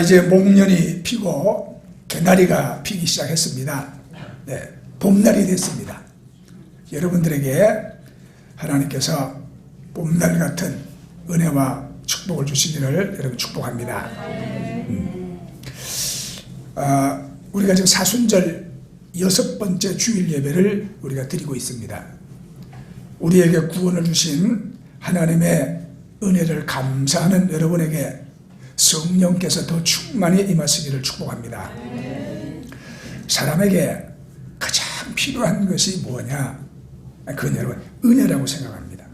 이제 목련이 피고 개나리가 피기 시작했습니다. 네, 봄날이 됐습니다. 여러분들에게 하나님께서 봄날 같은 은혜와 축복을 주시기를 여러분 축복합니다. 우리가 지금 사순절 6번째 주일 예배를 우리가 드리고 있습니다. 우리에게 구원을 주신 하나님의 은혜를 감사하는 여러분에게 성령께서 더 충만히 임하시기를 축복합니다. 사람에게 가장 필요한 것이 뭐냐? 그건 여러분 은혜라고 생각합니다.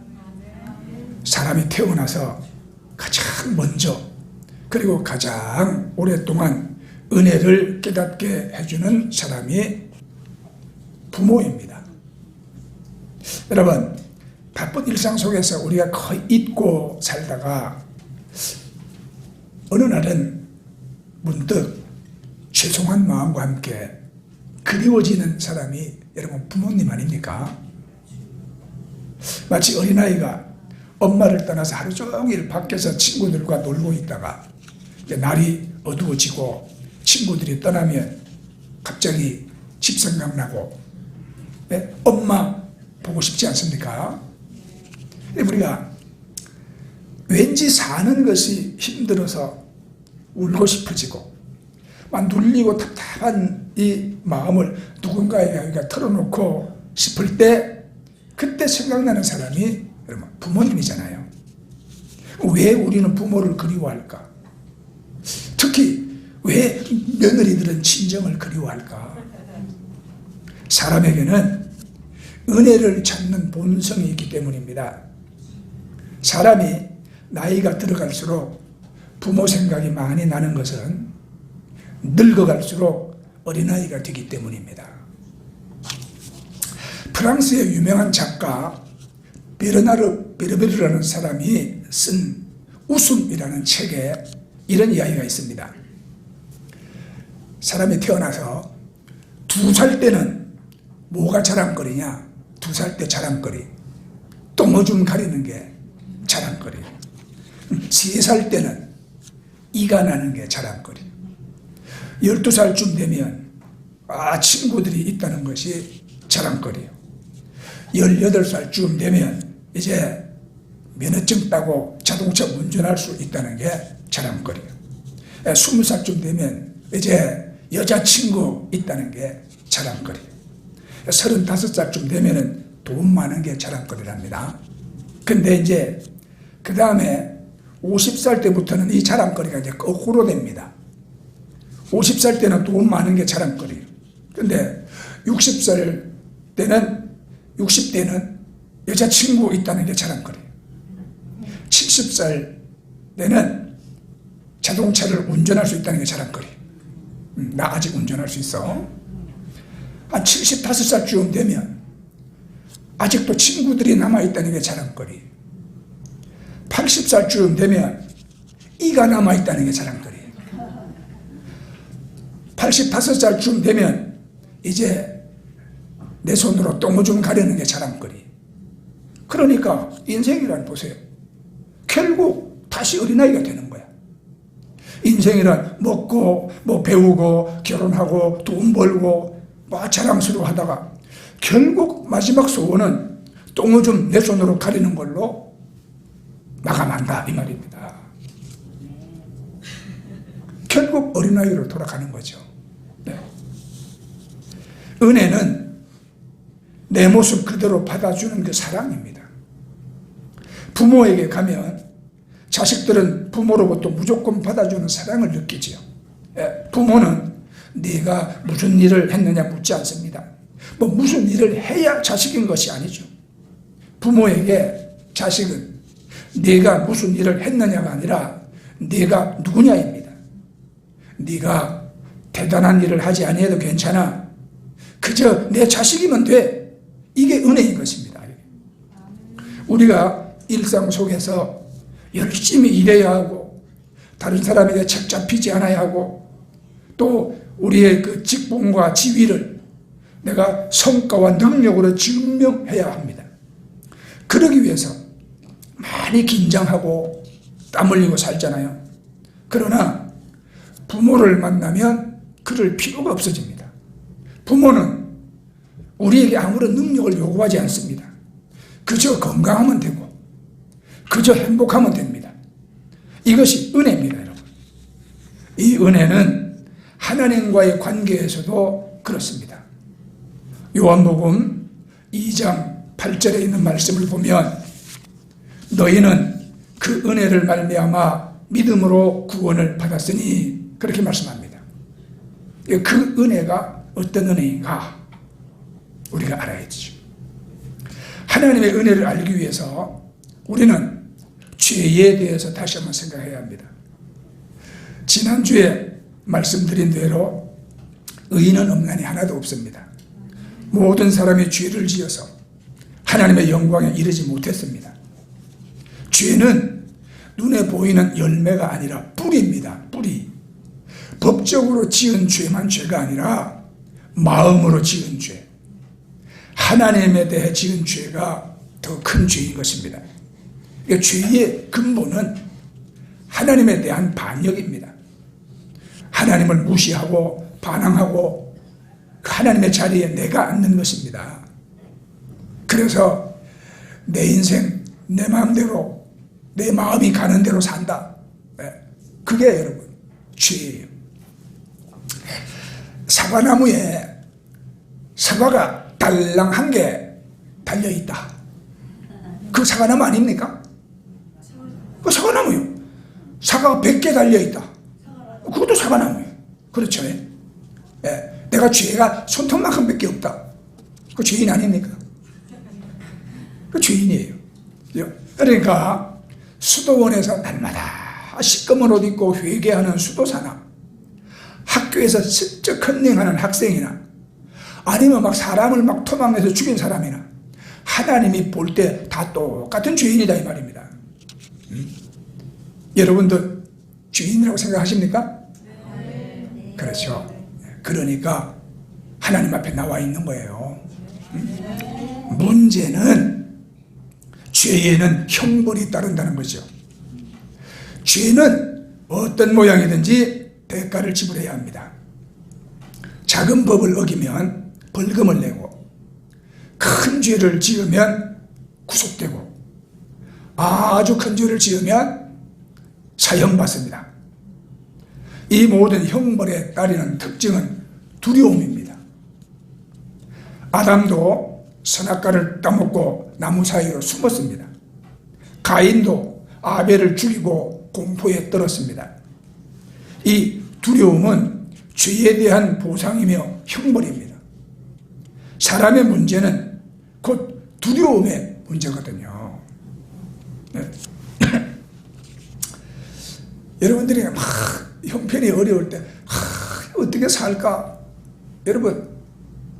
사람이 태어나서 가장 먼저 그리고 가장 오랫동안 은혜를 깨닫게 해주는 사람이 부모입니다. 여러분, 바쁜 일상 속에서 우리가 거의 잊고 살다가 어느 날은 문득 죄송한 마음과 함께 그리워지는 사람이 여러분 부모님 아닙니까? 마치 어린아이가 엄마를 떠나서 하루 종일 밖에서 친구들과 놀고 있다가 날이 어두워지고 친구들이 떠나면 갑자기 집 생각나고 엄마 보고 싶지 않습니까? 우리가 왠지 사는 것이 힘들어서 울고 싶어지고 막 눌리고 답답한 이 마음을 누군가에게 털어놓고 싶을 때 그때 생각나는 사람이 여러분 부모님이잖아요. 왜 우리는 부모를 그리워할까? 특히 왜 며느리들은 친정을 그리워할까? 사람에게는 은혜를 찾는 본성이 있기 때문입니다. 사람이 나이가 들어갈수록 부모 생각이 많이 나는 것은 늙어갈수록 어린아이가 되기 때문입니다. 프랑스의 유명한 작가 베르나르 베르베르라는 사람이 쓴 웃음이라는 책에 이런 이야기가 있습니다. 사람이 태어나서 2살 때는 뭐가 자랑거리냐? 2살 때 자랑거리. 똥오줌 가리는 게 자랑거리. 3살 때는 이가 나는 게 자랑거리. 12살쯤 되면 친구들이 있다는 것이 자랑거리요. 18살쯤 되면 이제 면허증 따고 자동차 운전할 수 있다는 게 자랑거리요. 20살쯤 되면 이제 여자친구 있다는 게 자랑거리요. 35살쯤 되면은 돈 많은 게 자랑거리랍니다. 근데 이제 그 다음에 50살 때부터는 이 자랑거리가 이제 거꾸로 됩니다. 50살 때는 돈 많은 게 자랑거리예요. 근데 60대는 여자친구 있다는 게 자랑거리예요. 70살 때는 자동차를 운전할 수 있다는 게 자랑거리예요. 나 아직 운전할 수 있어. 한 75살쯤 되면 아직도 친구들이 남아있다는 게 자랑거리. 80살쯤 되면 이가 남아있다는 게 자랑거리. 85살쯤 되면 이제 내 손으로 똥오줌 가리는 게 자랑거리. 그러니까 인생이란 보세요. 결국 다시 어린아이가 되는 거야. 인생이란 먹고 배우고 결혼하고 돈 벌고 자랑스러워하다가 결국 마지막 소원은 똥오줌 내 손으로 가리는 걸로 마감한다 이 말입니다. 결국 어린아이로 돌아가는 거죠. 네. 은혜는 내 모습 그대로 받아주는 게 사랑입니다. 부모에게 가면 자식들은 부모로부터 무조건 받아주는 사랑을 느끼죠. 부모는 네가 무슨 일을 했느냐 묻지 않습니다. 무슨 일을 해야 자식인 것이 아니죠. 부모에게 자식은 네가 무슨 일을 했느냐가 아니라 네가 누구냐입니다. 네가 대단한 일을 하지 아니해도 괜찮아. 그저 내 자식이면 돼. 이게 은혜인 것입니다. 우리가 일상 속에서 열심히 일해야 하고 다른 사람에게 책 잡히지 않아야 하고 또 우리의 그 직분과 지위를 내가 성과와 능력으로 증명해야 합니다. 그러기 위해서 많이 긴장하고 땀 흘리고 살잖아요. 그러나 부모를 만나면 그럴 필요가 없어집니다. 부모는 우리에게 아무런 능력을 요구하지 않습니다. 그저 건강하면 되고 그저 행복하면 됩니다. 이것이 은혜입니다, 여러분. 이 은혜는 하나님과의 관계에서도 그렇습니다. 요한복음 2장 8절에 있는 말씀을 보면 너희는 그 은혜를 말미암아 믿음으로 구원을 받았으니 그렇게 말씀합니다. 그 은혜가 어떤 은혜인가 우리가 알아야죠. 하나님의 은혜를 알기 위해서 우리는 죄에 대해서 다시 한번 생각해야 합니다. 지난주에 말씀드린 대로 의인은 없나니 하나도 없습니다. 모든 사람이 죄를 지어서 하나님의 영광에 이르지 못했습니다. 죄는 눈에 보이는 열매가 아니라 뿌리입니다. 뿌리. 법적으로 지은 죄만 죄가 아니라 마음으로 지은 죄, 하나님에 대해 지은 죄가 더 큰 죄인 것입니다. 그러니까 죄의 근본은 하나님에 대한 반역입니다. 하나님을 무시하고 반항하고 하나님의 자리에 내가 앉는 것입니다. 그래서 내 인생 내 마음대로 내 마음이 가는 대로 산다. 그게 여러분 죄예요. 사과나무에 사과가 달랑 한 개 달려있다. 그 사과나무 아닙니까? 그 사과나무요. 사과가 100개 달려있다. 그것도 사과나무예요. 그렇죠. 내가 죄가 손톱만큼 밖에 없다. 그 죄인 아닙니까? 그 죄인이에요. 그러니까 수도원에서 날마다 시꺼먼 옷 입고 회개하는 수도사나 학교에서 슬쩍 컨닝하는 학생이나 아니면 막 사람을 막 토막내서 죽인 사람이나 하나님이 볼 때 다 똑같은 죄인이다 이 말입니다. 여러분도 죄인이라고 생각하십니까? 그렇죠. 그러니까 하나님 앞에 나와 있는 거예요. 문제는 죄에는 형벌이 따른다는 거죠. 죄는 어떤 모양이든지 대가를 지불해야 합니다. 작은 법을 어기면 벌금을 내고 큰 죄를 지으면 구속되고 아주 큰 죄를 지으면 사형받습니다. 이 모든 형벌에 따르는 특징은 두려움입니다. 아담도 선악과를 따먹고 나무 사이로 숨었습니다. 가인도 아벨을 죽이고 공포에 떨었습니다. 이 두려움은 죄에 대한 보상이며 형벌입니다. 사람의 문제는 곧 두려움의 문제거든요. 네. 여러분들이 막 형편이 어려울 때 어떻게 살까? 여러분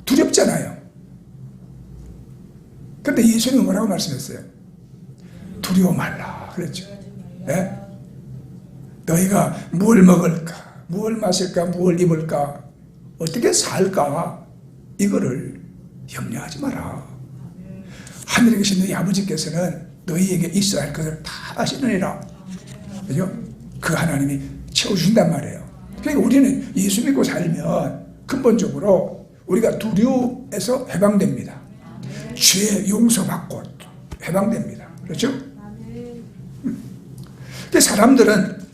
두렵잖아요. 그런데 예수님은 뭐라고 말씀했어요? 두려워 말라 그랬죠. 네? 너희가 뭘 먹을까? 뭘 마실까? 뭘 입을까? 어떻게 살까? 이거를 염려하지 마라. 하늘에 계신 너희 아버지께서는 너희에게 있어야 할 것을 다 아시느니라. 그죠? 그 하나님이 채워주신단 말이에요. 그러니까 우리는 예수 믿고 살면 근본적으로 우리가 두려움에서 해방됩니다. 죄 용서받고 해방됩니다. 그렇죠? 근데 사람들은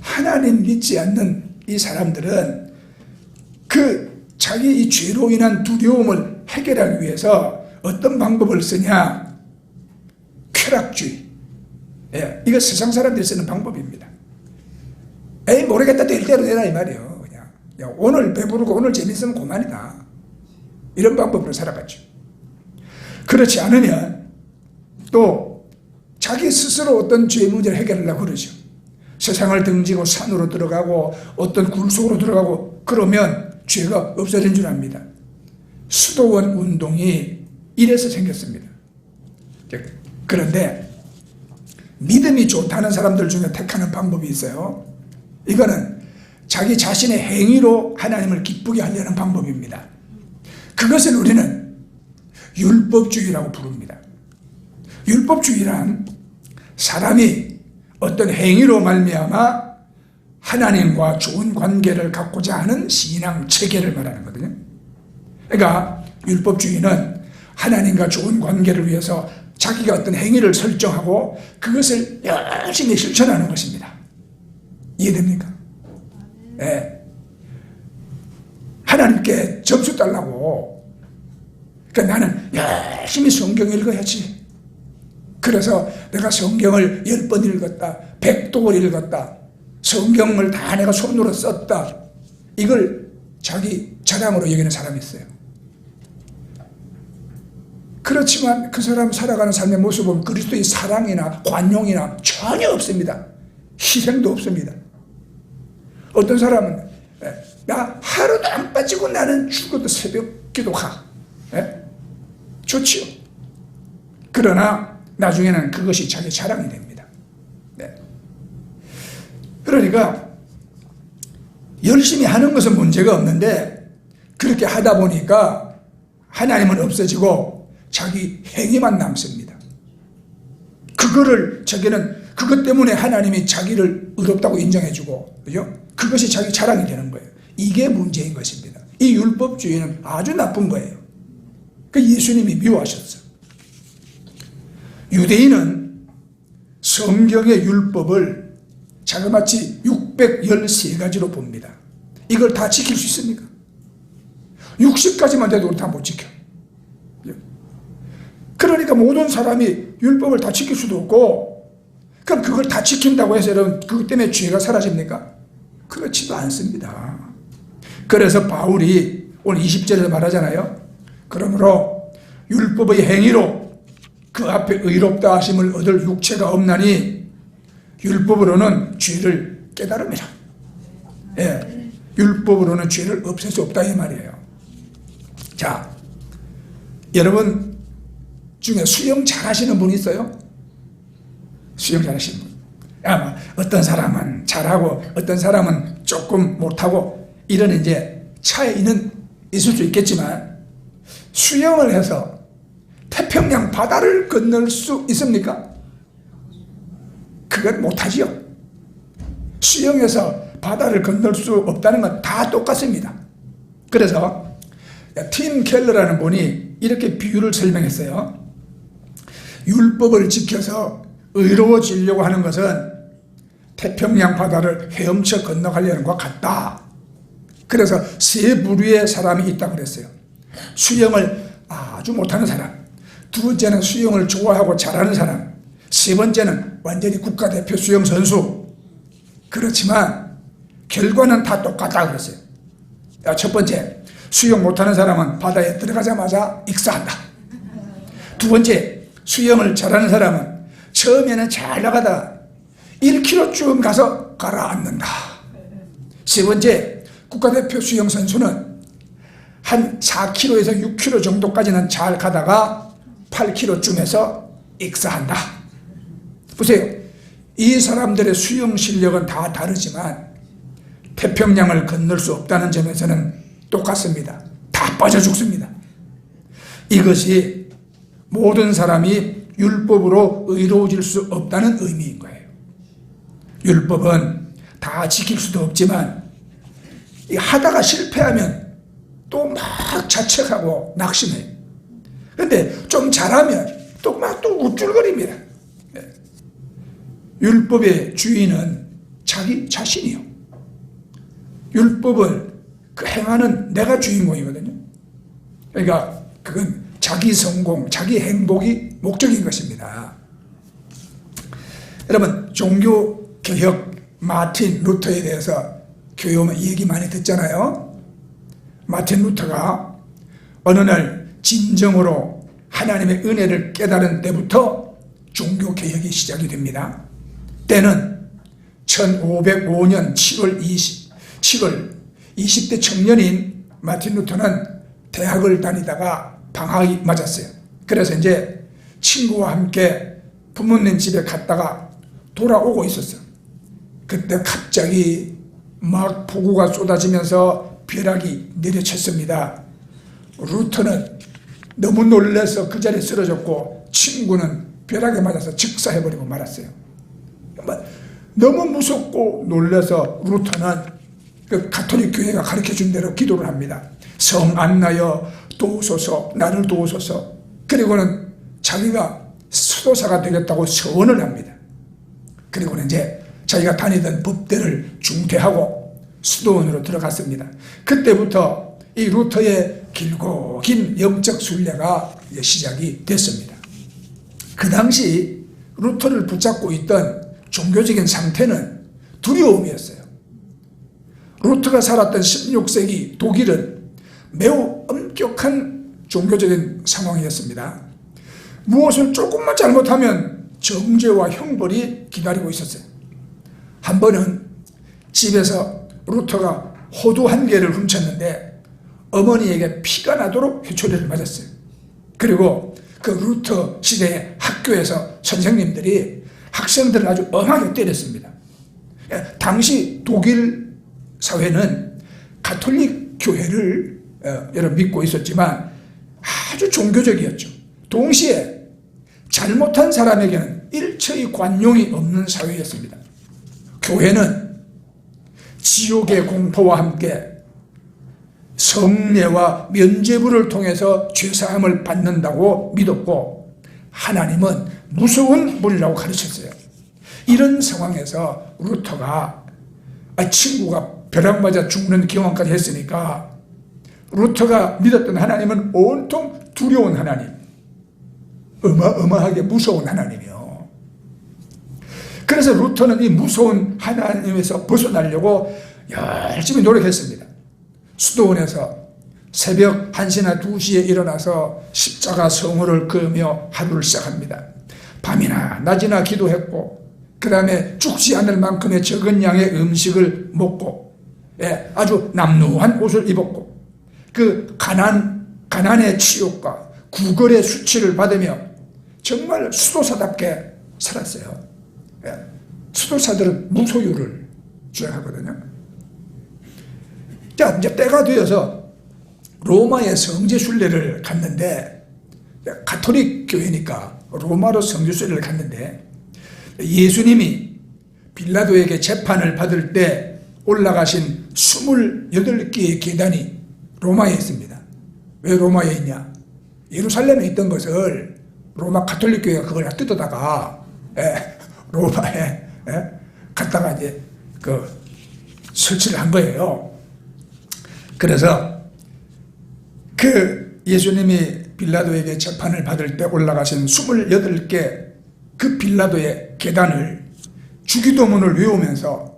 하나님 믿지 않는 이 사람들은 그 자기 이 죄로 인한 두려움을 해결하기 위해서 어떤 방법을 쓰냐? 쾌락주의. 이거 세상 사람들이 쓰는 방법입니다. 에이 모르겠다 될 대로 되라 이 말이에요. 그냥 야, 오늘 배부르고 오늘 재밌으면 그만이다. 이런 방법으로 살아갔죠. 그렇지 않으면 또 자기 스스로 어떤 죄 문제를 해결하려고 그러죠. 세상을 등지고 산으로 들어가고 어떤 굴 속으로 들어가고 그러면 죄가 없어진 줄 압니다. 수도원 운동이 이래서 생겼습니다. 그런데 믿음이 좋다는 사람들 중에 택하는 방법이 있어요. 이거는 자기 자신의 행위로 하나님을 기쁘게 하려는 방법입니다. 그것을 우리는 율법주의라고 부릅니다. 율법주의란 사람이 어떤 행위로 말미암아 하나님과 좋은 관계를 갖고자 하는 신앙 체계를 말하는 거거든요. 그러니까 율법주의는 하나님과 좋은 관계를 위해서 자기가 어떤 행위를 설정하고 그것을 열심히 실천하는 것입니다. 이해됩니까? 네. 하나님께 점수 달라고. 그러니까 나는 열심히 성경 읽어야지. 그래서 내가 성경을 10번 읽었다, 100독을 읽었다, 성경을 다 내가 손으로 썼다. 이걸 자기 자랑으로 여기는 사람이 있어요. 그렇지만 그 사람 살아가는 삶의 모습은 그리스도의 사랑이나 관용이나 전혀 없습니다. 희생도 없습니다. 어떤 사람은 나 하루도 안 빠지고 나는 죽어도 새벽 기도가 좋지요. 그러나 나중에는 그것이 자기 자랑이 됩니다. 네. 그러니까 열심히 하는 것은 문제가 없는데 그렇게 하다 보니까 하나님은 없어지고 자기 행위만 남습니다. 그거를 자기는 그것 때문에 하나님이 자기를 의롭다고 인정해주고, 그죠? 그것이 자기 자랑이 되는 거예요. 이게 문제인 것입니다. 이 율법주의는 아주 나쁜 거예요. 그 예수님이 미워하셨어요. 유대인은 성경의 율법을 자그마치 613가지로 봅니다. 이걸 다 지킬 수 있습니까? 60가지만 돼도 우리 다 못 지켜. 그러니까 모든 사람이 율법을 다 지킬 수도 없고, 그럼 그걸 다 지킨다고 해서 여러분 그것 때문에 죄가 사라집니까? 그렇지도 않습니다. 그래서 바울이 오늘 20절에서 말하잖아요. 그러므로 율법의 행위로 그 앞에 의롭다 하심을 얻을 육체가 없나니 율법으로는 죄를 깨달음이라. 예, 율법으로는 죄를 없앨 수 없다 이 말이에요. 자, 여러분 중에 수영 잘하시는 분 있어요? 수영 잘하시는 분. 아마 어떤 사람은 잘하고 어떤 사람은 조금 못하고 이런 이제 차이는 있을 수 있겠지만 수영을 해서 태평양 바다를 건널 수 있습니까? 그건 못하지요. 수영해서 바다를 건널 수 없다는 건 다 똑같습니다. 그래서 팀 켈러라는 분이 이렇게 비유를 설명했어요. 율법을 지켜서 의로워지려고 하는 것은 태평양 바다를 헤엄쳐 건너가려는 것과 같다. 그래서 세 부류의 사람이 있다 그랬어요. 수영을 아주 못하는 사람, 두 번째는 수영을 좋아하고 잘하는 사람, 세 번째는 완전히 국가대표 수영 선수. 그렇지만 결과는 다 똑같다 그랬어요. 첫 번째, 수영 못하는 사람은 바다에 들어가자마자 익사한다. 두 번째, 수영을 잘하는 사람은 처음에는 잘 나가다가 1km쯤 가서 가라앉는다. 세 번째, 국가대표 수영 선수는 한 4km에서 6km 정도까지는 잘 가다가 8km쯤에서 익사한다. 보세요. 이 사람들의 수영 실력은 다 다르지만 태평양을 건널 수 없다는 점에서는 똑같습니다. 다 빠져 죽습니다. 이것이 모든 사람이 율법으로 의로워질 수 없다는 의미인 거예요. 율법은 다 지킬 수도 없지만 하다가 실패하면 또 막 자책하고 낙심해요. 그런데 좀 잘하면 또 막 또 우쭐거립니다. 율법의 주인은 자기 자신이요. 율법을 행하는 내가 주인공이거든요. 그러니까 그건 자기 성공, 자기 행복이 목적인 것입니다. 여러분, 종교개혁 마틴 루터에 대해서 교회 오면 얘기 많이 듣잖아요. 마틴 루터가 어느 날 진정으로 하나님의 은혜를 깨달은 때부터 종교개혁이 시작이 됩니다. 때는 1505년 7월 20대 청년인 마틴 루터는 대학을 다니다가 방학이 맞았어요. 그래서 이제 친구와 함께 부모님 집에 갔다가 돌아오고 있었어요. 그때 갑자기 막 폭우가 쏟아지면서 벼락이 내려쳤습니다. 루터는 너무 놀라서 그 자리에 쓰러졌고 친구는 벼락에 맞아서 즉사해버리고 말았어요. 너무 무섭고 놀라서 루터는 그 가톨릭 교회가 가르쳐준 대로 기도를 합니다. 성 안나여 도우소서, 나를 도우소서. 그리고는 자기가 수도사가 되겠다고 서원을 합니다. 그리고는 이제 자기가 다니던 법대를 중퇴하고 수도원으로 들어갔습니다. 그때부터 이 루터의 길고 긴 영적 순례가 시작이 됐습니다. 그 당시 루터를 붙잡고 있던 종교적인 상태는 두려움이었어요. 루터가 살았던 16세기 독일은 매우 엄격한 종교적인 상황이었습니다. 무엇을 조금만 잘못하면 정죄와 형벌이 기다리고 있었어요. 한 번은 집에서 루터가 호두 한 개를 훔쳤는데 어머니에게 피가 나도록 회초리를 맞았어요. 그리고 그 루터 시대의 학교에서 선생님들이 학생들을 아주 엄하게 때렸습니다. 당시 독일 사회는 가톨릭 교회를 여러분 믿고 있었지만 아주 종교적이었죠. 동시에 잘못한 사람에게는 일체의 관용이 없는 사회였습니다. 교회는 지옥의 공포와 함께 성례와 면죄부를 통해서 죄사함을 받는다고 믿었고 하나님은 무서운 분이라고 가르쳤어요. 이런 상황에서 루터가 친구가 벼락 맞아 죽는 경험까지 했으니까 루터가 믿었던 하나님은 온통 두려운 하나님, 어마어마하게 무서운 하나님이요. 그래서 루터는 이 무서운 하나님에서 벗어나려고 열심히 노력했습니다. 수도원에서 새벽 1시나 2시에 일어나서 십자가 성호를 그으며 하루를 시작합니다. 밤이나 낮이나 기도했고 그 다음에 죽지 않을 만큼의 적은 양의 음식을 먹고 아주 남루한 옷을 입었고 그 가난의 치욕과 구걸의 수치를 받으며 정말 수도사답게 살았어요. 수도사들은 무소유를 주장하거든요. 자, 이제 때가 되어서 로마의 성지 순례를 갔는데 가톨릭 교회니까 로마로 성지 순례를 갔는데 예수님이 빌라도에게 재판을 받을 때 올라가신 28개의 계단이 로마에 있습니다. 왜 로마에 있냐? 예루살렘에 있던 것을 로마 가톨릭 교회가 그걸 뜯어다가 로마에 갔다가 이제 그 설치를 한 거예요. 그래서 그 예수님이 빌라도에게 재판을 받을 때 올라가신 28개 그 빌라도의 계단을 주기도문을 외우면서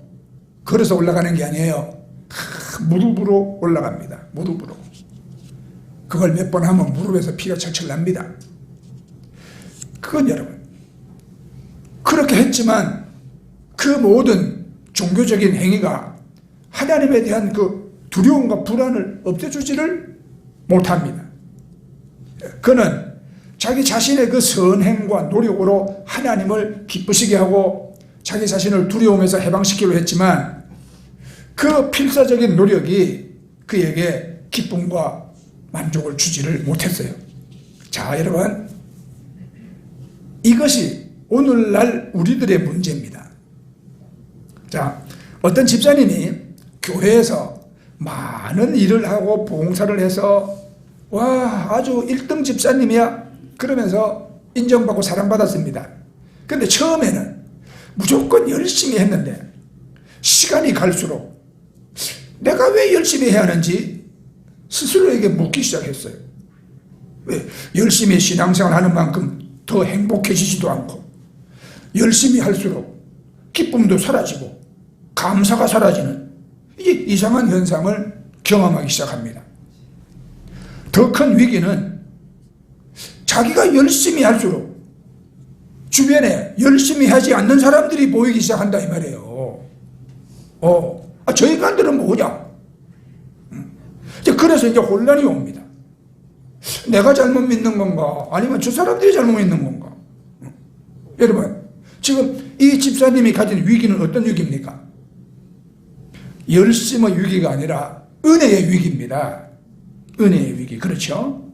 걸어서 올라가는 게 아니에요. 무릎으로 올라갑니다. 무릎으로. 그걸 몇 번 하면 무릎에서 피가 철철 납니다. 그건 여러분 그렇게 했지만 그 모든 종교적인 행위가 하나님에 대한 그 두려움과 불안을 없애주지를 못합니다. 그는 자기 자신의 그 선행과 노력으로 하나님을 기쁘시게 하고 자기 자신을 두려움에서 해방시키려 했지만 그 필사적인 노력이 그에게 기쁨과 만족을 주지를 못했어요. 자, 여러분 이것이 오늘날 우리들의 문제입니다. 자, 어떤 집사님이 교회에서 많은 일을 하고 봉사를 해서 와 아주 1등 집사님이야 그러면서 인정받고 사랑받았습니다. 그런데 처음에는 무조건 열심히 했는데 시간이 갈수록 내가 왜 열심히 해야 하는지 스스로에게 묻기 시작했어요. 왜? 열심히 신앙생활 하는 만큼 더 행복해지지도 않고 열심히 할수록 기쁨도 사라지고 감사가 사라지는 이게 이상한 현상을 경험하기 시작합니다. 더 큰 위기는 자기가 열심히 할수록 주변에 열심히 하지 않는 사람들이 보이기 시작한다 이 말이에요. 저 인간들은 뭐냐? 그래서 이제 혼란이 옵니다. 내가 잘못 믿는 건가? 아니면 저 사람들이 잘못 믿는 건가? 여러분, 지금 이 집사님이 가진 위기는 어떤 위기입니까? 열심의 위기가 아니라 은혜의 위기입니다. 은혜의 위기. 그렇죠?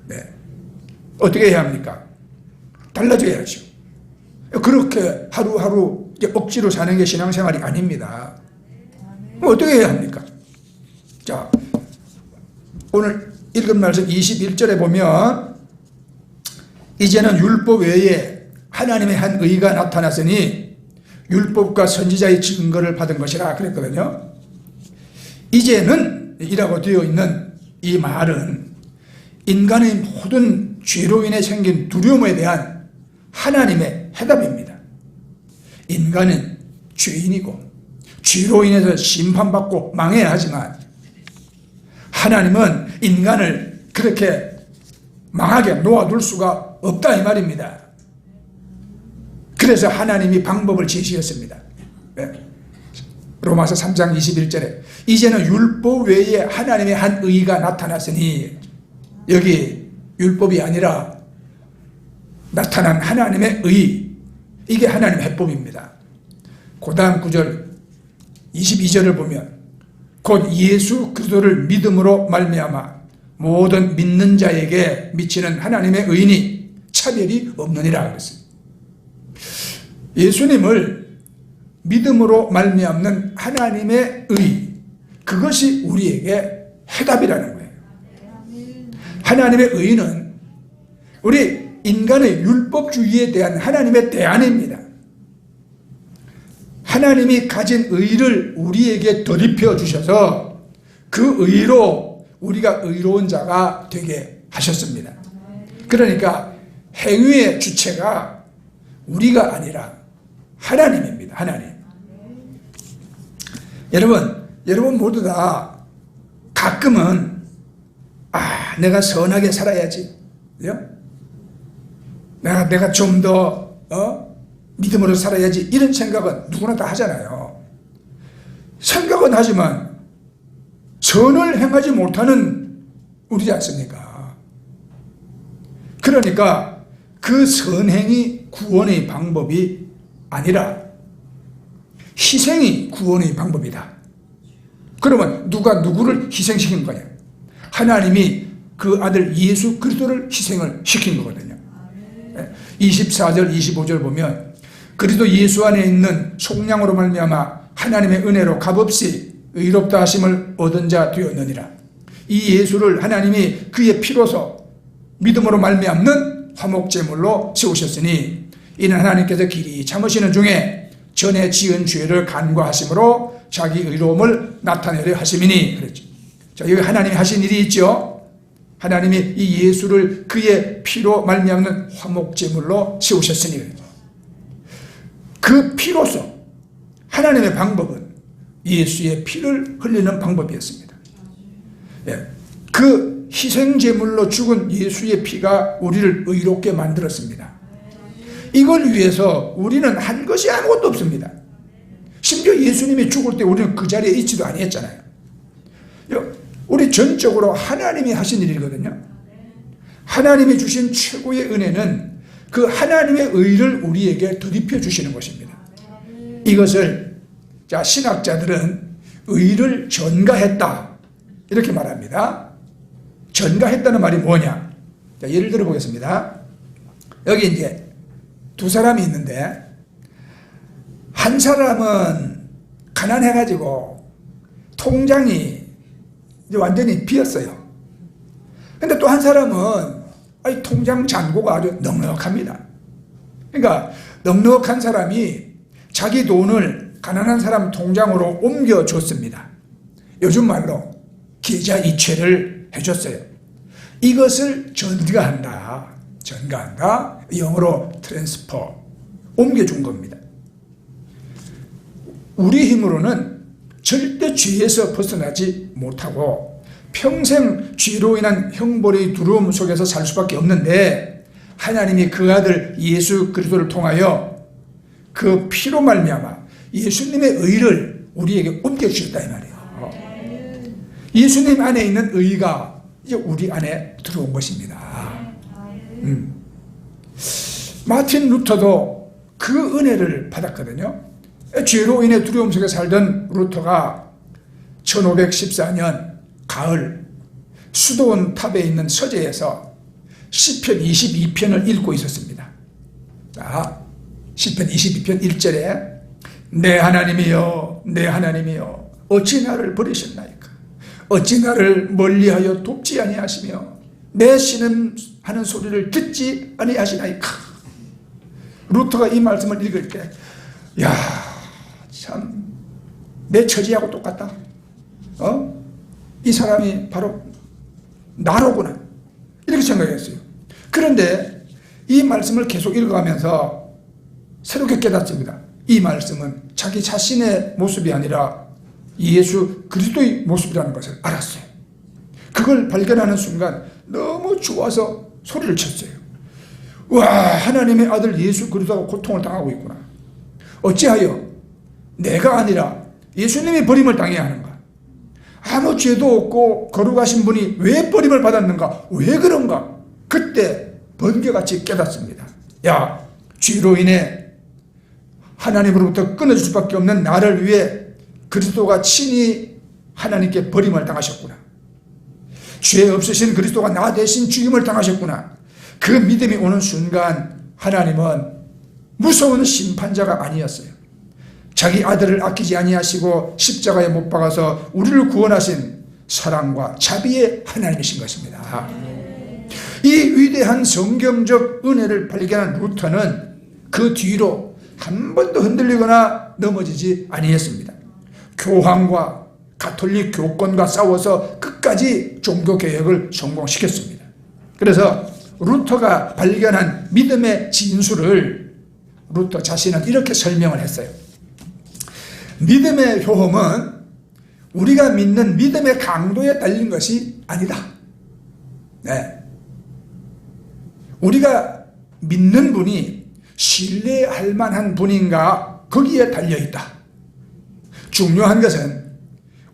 네. 어떻게 해야 합니까? 달라져야죠. 그렇게 하루하루 억지로 사는 게 신앙생활이 아닙니다. 그럼 어떻게 해야 합니까? 자, 오늘 읽은 말씀 21절에 보면 이제는 율법 외에 하나님의 한 의가 나타났으니 율법과 선지자의 증거를 받은 것이라 그랬거든요. 이제는 이라고 되어 있는 이 말은 인간의 모든 죄로 인해 생긴 두려움에 대한 하나님의 해답입니다. 인간은 죄인이고 죄로 인해서 심판받고 망해야 하지만 하나님은 인간을 그렇게 망하게 놓아둘 수가 없다 이 말입니다. 그래서 하나님이 방법을 제시했습니다. 로마서 3장 21절에 이제는 율법 외에 하나님의 한 의가 나타났으니, 여기 율법이 아니라 나타난 하나님의 의, 이게 하나님의 해법입니다. 그 다음 구절 22절을 보면 곧 예수 그리스도를 믿음으로 말미암아 모든 믿는 자에게 미치는 하나님의 의니 차별이 없느니라 그랬습니다. 예수님을 믿음으로 말미암는 하나님의 의, 그것이 우리에게 해답이라는 거예요. 하나님의 의는 우리 인간의 율법주의에 대한 하나님의 대안입니다. 하나님이 가진 의를 우리에게 덧입혀 주셔서 그 의로 우리가 의로운 자가 되게 하셨습니다. 그러니까 행위의 주체가 우리가 아니라 하나님입니다. 하나님. 여러분 모두 다 가끔은 내가 선하게 살아야지, 내가 좀 더 믿음으로 살아야지, 이런 생각은 누구나 다 하잖아요. 생각은 하지만 선을 행하지 못하는 우리지 않습니까? 그러니까 그 선행이 구원의 방법이 아니라 희생이 구원의 방법이다. 그러면 누가 누구를 희생시킨 거냐? 하나님이 그 아들 예수 그리스도를 희생을 시킨 거거든요. 24절 25절 보면 그리스도 예수 안에 있는 속량으로 말미암아 하나님의 은혜로 값없이 의롭다 하심을 얻은 자 되었느니라. 이 예수를 하나님이 그의 피로서 믿음으로 말미암는 화목제물로 세우셨으니 이는 하나님께서 길이 참으시는 중에 전에 지은 죄를 간과하심으로 자기 의로움을 나타내려 하심이니 그랬죠. 자, 여기 하나님이 하신 일이 있죠. 하나님이 이 예수를 그의 피로 말미암는 화목제물로 세우셨으니 그랬죠. 그 피로서 하나님의 방법은 예수의 피를 흘리는 방법이었습니다. 그 희생제물로 죽은 예수의 피가 우리를 의롭게 만들었습니다. 이걸 위해서 우리는 한 것이 아무것도 없습니다. 심지어 예수님이 죽을 때 우리는 그 자리에 있지도 아니했잖아요. 우리 전적으로 하나님이 하신 일이거든요. 하나님이 주신 최고의 은혜는 그 하나님의 의를 우리에게 덧입혀 주시는 것입니다. 이것을 신학자들은 의를 전가했다 이렇게 말합니다. 전가했다는 말이 뭐냐? 예를 들어 보겠습니다. 여기 이제 두 사람이 있는데 한 사람은 가난해가지고 통장이 이제 완전히 비었어요. 근데 또 한 사람은 통장 잔고가 아주 넉넉합니다. 그러니까 넉넉한 사람이 자기 돈을 가난한 사람 통장으로 옮겨줬습니다. 요즘 말로 계좌 이체를 해줬어요. 이것을 전가한다. 영어로 트랜스퍼, 옮겨준 겁니다. 우리 힘으로는 절대 죄에서 벗어나지 못하고 평생 죄로 인한 형벌의 두려움 속에서 살 수밖에 없는데 하나님이 그 아들 예수 그리스도를 통하여 그 피로 말미암아 예수님의 의를 우리에게 옮겨주셨다 이 말이에요. 예수님 안에 있는 의가 이제 우리 안에 들어온 것입니다. 마틴 루터도 그 은혜를 받았거든요. 죄로 인해 두려움 속에 살던 루터가 1514년 가을 수도원 탑에 있는 서재에서 시편 22편을 읽고 있었습니다. 자, 시편 22편 1절에 내 하나님이여, 내 하나님이여, 어찌 나를 버리셨나이까? 어찌 나를 멀리하여 돕지 아니하시며 내 신음하는 소리를 듣지 아니하시나이까? 루터가 이 말씀을 읽을 때, 야, 참 내 처지하고 똑같다. 이 사람이 바로 나로구나, 이렇게 생각했어요. 그런데 이 말씀을 계속 읽어가면서 새롭게 깨닫습니다. 이 말씀은 자기 자신의 모습이 아니라 예수 그리스도의 모습이라는 것을 알았어요. 그걸 발견하는 순간 너무 좋아서 소리를 쳤어요. 와, 하나님의 아들 예수 그리스도가 고통을 당하고 있구나. 어찌하여 내가 아니라 예수님이 버림을 당해야 하는가? 아무 죄도 없고 거룩하신 분이 왜 버림을 받았는가? 왜 그런가? 그때 번개같이 깨닫습니다. 야, 죄로 인해 하나님으로부터 끊어질 수밖에 없는 나를 위해 그리스도가 친히 하나님께 버림을 당하셨구나. 죄 없으신 그리스도가 나 대신 죽임을 당하셨구나. 그 믿음이 오는 순간 하나님은 무서운 심판자가 아니었어요. 자기 아들을 아끼지 아니하시고 십자가에 못 박아서 우리를 구원하신 사랑과 자비의 하나님이신 것입니다. 이 위대한 성경적 은혜를 발견한 루터는 그 뒤로 한 번도 흔들리거나 넘어지지 아니했습니다. 교황과 가톨릭 교권과 싸워서 끝까지 종교개혁을 성공시켰습니다. 그래서 루터가 발견한 믿음의 진수를 루터 자신은 이렇게 설명을 했어요. 믿음의 효험은 우리가 믿는 믿음의 강도에 달린 것이 아니다. 네. 우리가 믿는 분이 신뢰할 만한 분인가, 거기에 달려있다. 중요한 것은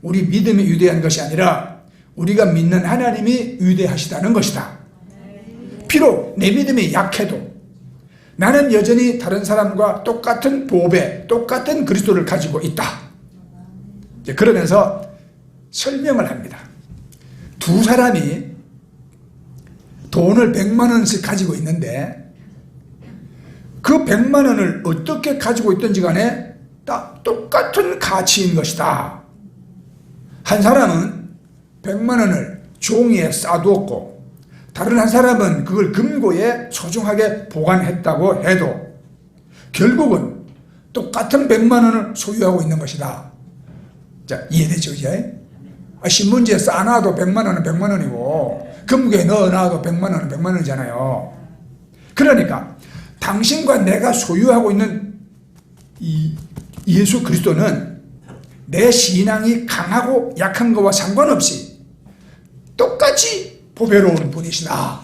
우리 믿음이 위대한 것이 아니라 우리가 믿는 하나님이 위대하시다는 것이다. 비록 내 믿음이 약해도 나는 여전히 다른 사람과 똑같은 보배, 똑같은 그리스도를 가지고 있다. 그러면서 설명을 합니다. 두 사람이 돈을 100만 원씩 가지고 있는데 그 100만 원을 어떻게 가지고 있든지 간에 다 똑같은 가치인 것이다. 한 사람은 100만 원을 종이에 싸두었고 다른 한 사람은 그걸 금고에 소중하게 보관했다고 해도 결국은 똑같은 100만 원을 소유하고 있는 것이다. 자, 이해되죠? 이제? 신문지에 싸놔도 100만 원은 100만 원이고 금고에 넣어놔도 100만 원은 100만 원이잖아요. 그러니까 당신과 내가 소유하고 있는 이 예수 그리스도는 내 신앙이 강하고 약한 것과 상관없이 똑같이 보배로운 분이시다.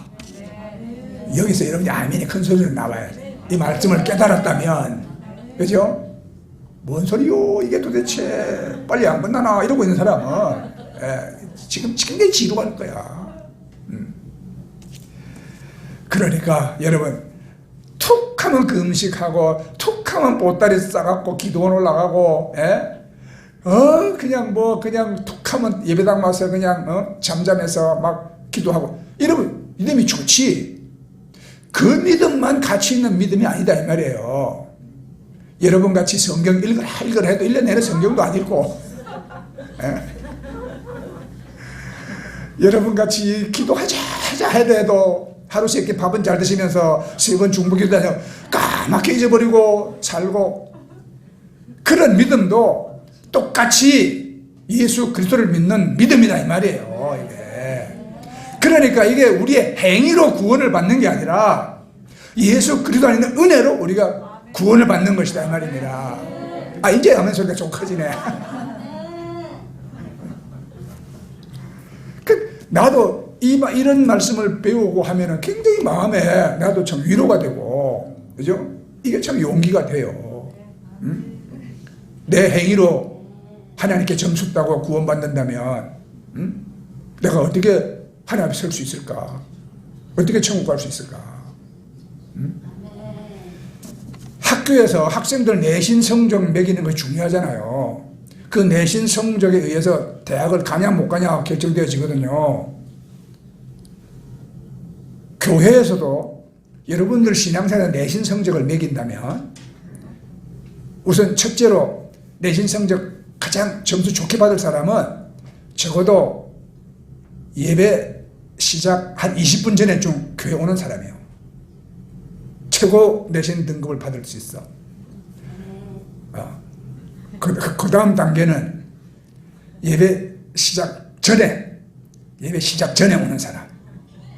여기서 여러분이 아멘이 큰 소리로 나와야 돼. 이 말씀을 깨달았다면, 그죠? 뭔 소리요? 이게 도대체 빨리 안 끝나나? 이러고 있는 사람은 지금 굉장히 지루할 거야. 그러니까 여러분, 툭 하면 금식하고 툭 하면 보따리 싸갖고 기도원 올라가고, 그냥 툭 하면 예배당 와서 그냥 잠잠해서 막 기도하고 이러면 믿음이 좋지. 그 믿음만 가치 있는 믿음이 아니다 이 말이에요. 여러분같이 성경 읽으라 해도 1년 내내 성경도 안 읽고, 여러분같이 기도하자 해도 하루 세 끼 밥은 잘 드시면서 3번 중보기도 하며 까맣게 잊어버리고 살고, 그런 믿음도 똑같이 예수 그리스도를 믿는 믿음이다 이 말이에요. 이게. 그러니까 이게 우리의 행위로 구원을 받는 게 아니라 예수 그리스도 안에 있는 은혜로 우리가 구원을 받는 것이다 이 말입니다. 이제 하면 소리가 좀 커지네. 나도 이런 말씀을 배우고 하면은 굉장히 마음에 나도 참 위로가 되고, 그죠? 이게 참 용기가 돼요. 내 행위로 하나님께 점수 따고 구원받는다면, 내가 어떻게 하나님 앞에 설 수 있을까? 어떻게 천국 갈 수 있을까? 학교에서 학생들 내신 성적 매기는 거 중요하잖아요. 그 내신 성적에 의해서 대학을 가냐 못 가냐 결정되어지거든요. 교회에서도 여러분들 신앙생활 내신 성적을 매긴다면 우선 첫째로 내신 성적 가장 점수 좋게 받을 사람은 적어도 예배 시작 한 20분 전에 좀 교회 오는 사람이에요. 최고 내신 등급을 받을 수 있어. 그 다음 단계는 예배 시작 전에 오는 사람.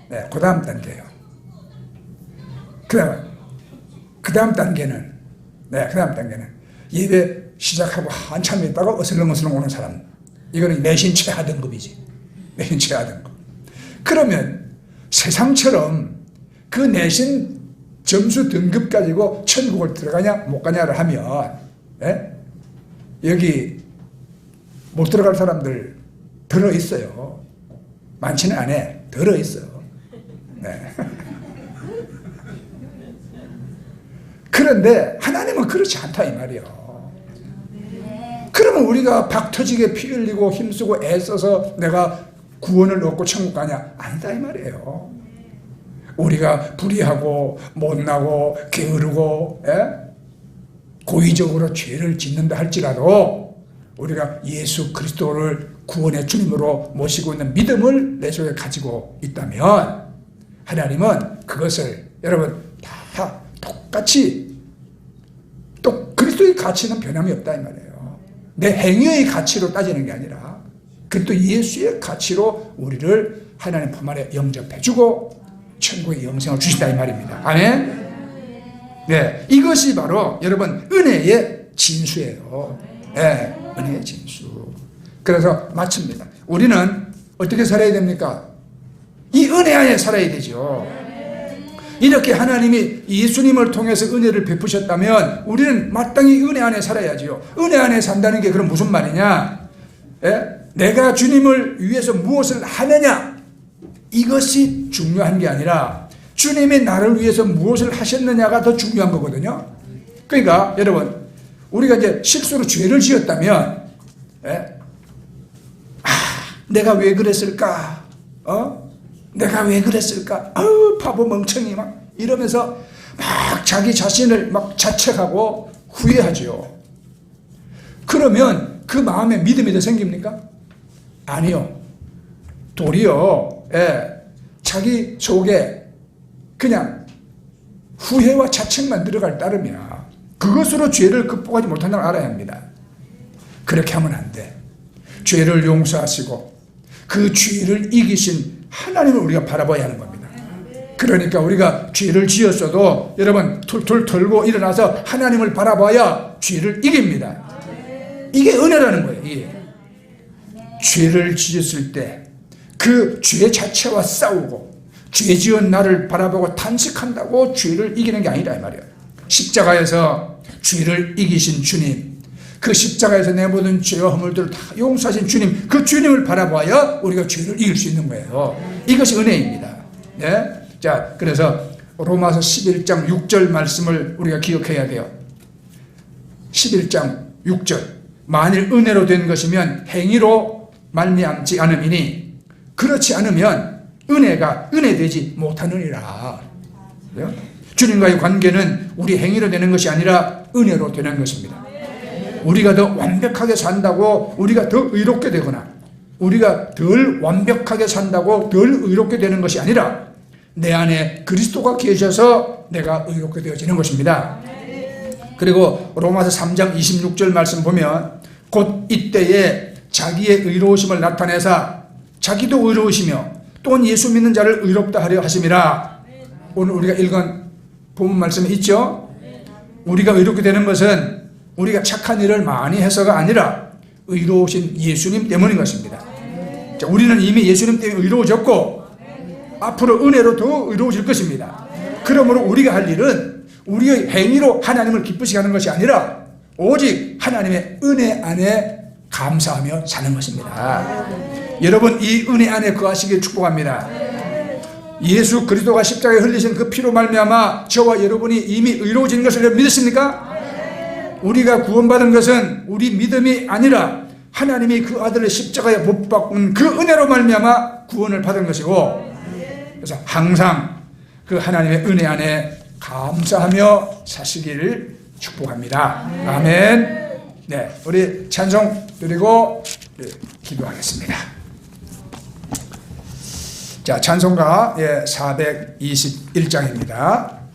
네, 그 다음 단계예요. 그 다음 단계는 예배 시작하고 한참 있다가 어슬렁어슬렁 오는 사람. 이거는 내신 최하 등급이지. 내신 최하 등급. 그러면 세상처럼 그 내신 점수 등급 가지고 천국을 들어가냐 못 가냐를 하면, 여기 못 들어갈 사람들 들어 있어요. 많지는 않아. 들어 있어요. 네. 그런데 하나님은 그렇지 않다 이 말이에요. 그러면 우리가 박 터지게 피 흘리고 힘쓰고 애써서 내가 구원을 얻고 천국 가냐? 아니다 이 말이에요. 우리가 불의하고 못나고 게으르고 고의적으로 죄를 짓는다 할지라도 우리가 예수 그리스도를 구원의 주님으로 모시고 있는 믿음을 내 속에 가지고 있다면 하나님은 그것을 여러분 다 똑같이 또 그리스도의 가치는 변함이 없다 이 말이에요. 내 행위의 가치로 따지는 게 아니라 그리스도 예수의 가치로 우리를 하나님 품 안에 영접해주고 천국의 영생을 주신다 이 말입니다. 아멘. 네, 이것이 바로 여러분 은혜의 진수예요. 네, 은혜의 진수. 그래서 마칩니다. 우리는 어떻게 살아야 됩니까? 이 은혜 안에 살아야 되죠. 이렇게 하나님이 예수님을 통해서 은혜를 베푸셨다면 우리는 마땅히 은혜 안에 살아야지요. 은혜 안에 산다는 게 그럼 무슨 말이냐? 내가 주님을 위해서 무엇을 하느냐? 이것이 중요한 게 아니라 주님이 나를 위해서 무엇을 하셨느냐가 더 중요한 거거든요. 그러니까 여러분 우리가 이제 실수로 죄를 지었다면 내가 왜 그랬을까? 내가 왜 그랬을까? 바보 멍청이 막 이러면서 막 자기 자신을 막 자책하고 후회하죠. 그러면 그 마음에 믿음이 더 생깁니까? 아니요. 도리어 자기 속에 그냥 후회와 자책만 들어갈 따름이야. 그것으로 죄를 극복하지 못한다는 걸 알아야 합니다. 그렇게 하면 안 돼. 죄를 용서하시고 그 죄를 이기신 하나님을 우리가 바라봐야 하는 겁니다. 그러니까 우리가 죄를 지었어도 여러분 툴툴 털고 일어나서 하나님을 바라봐야 죄를 이깁니다. 이게 은혜라는 거예요. 이게. 죄를 지었을 때 그 죄 자체와 싸우고 죄 지은 나를 바라보고 탄식한다고 죄를 이기는 게 아니라 이 말이에요. 십자가에서 죄를 이기신 주님, 그 십자가에서 내 모든 죄와 허물들을 다 용서하신 주님, 그 주님을 바라봐야 우리가 죄를 이길 수 있는 거예요. 이것이 은혜입니다. 네? 자, 그래서 로마서 11장 6절 말씀을 우리가 기억해야 돼요. 11장 6절. 만일 은혜로 된 것이면 행위로 말미암지 않음이니 그렇지 않으면 은혜가 은혜되지 못하느니라. 주님과의 관계는 우리 행위로 되는 것이 아니라 은혜로 되는 것입니다. 우리가 더 완벽하게 산다고 우리가 더 의롭게 되거나 우리가 덜 완벽하게 산다고 덜 의롭게 되는 것이 아니라 내 안에 그리스도가 계셔서 내가 의롭게 되어지는 것입니다. 그리고 로마서 3장 26절 말씀 보면 곧 이때에 자기의 의로우심을 나타내사 자기도 의로우시며 또한 예수 믿는 자를 의롭다 하려 하심이라. 오늘 우리가 읽은 본문 말씀에 있죠. 우리가 의롭게 되는 것은 우리가 착한 일을 많이 해서가 아니라 의로우신 예수님 때문인 것입니다. 자, 우리는 이미 예수님 때문에 의로워졌고 앞으로 은혜로 더 의로워질 것입니다. 그러므로 우리가 할 일은 우리의 행위로 하나님을 기쁘시게 하는 것이 아니라 오직 하나님의 은혜 안에 감사하며 사는 것입니다. 여러분 이 은혜 안에 거하시길 축복합니다. 예수 그리스도가 십자가에 흘리신 그 피로 말미암아 저와 여러분이 이미 의로워진 것을 믿으십니까? 우리가 구원받은 것은 우리 믿음이 아니라 하나님이 그 아들을 십자가에 못 박은 그 은혜로 말미암아 구원을 받은 것이고, 그래서 항상 그 하나님의 은혜 안에 감사하며 사시기를 축복합니다. 아멘. 네, 우리 찬송 드리고 기도하겠습니다. 자, 찬송가 421장입니다.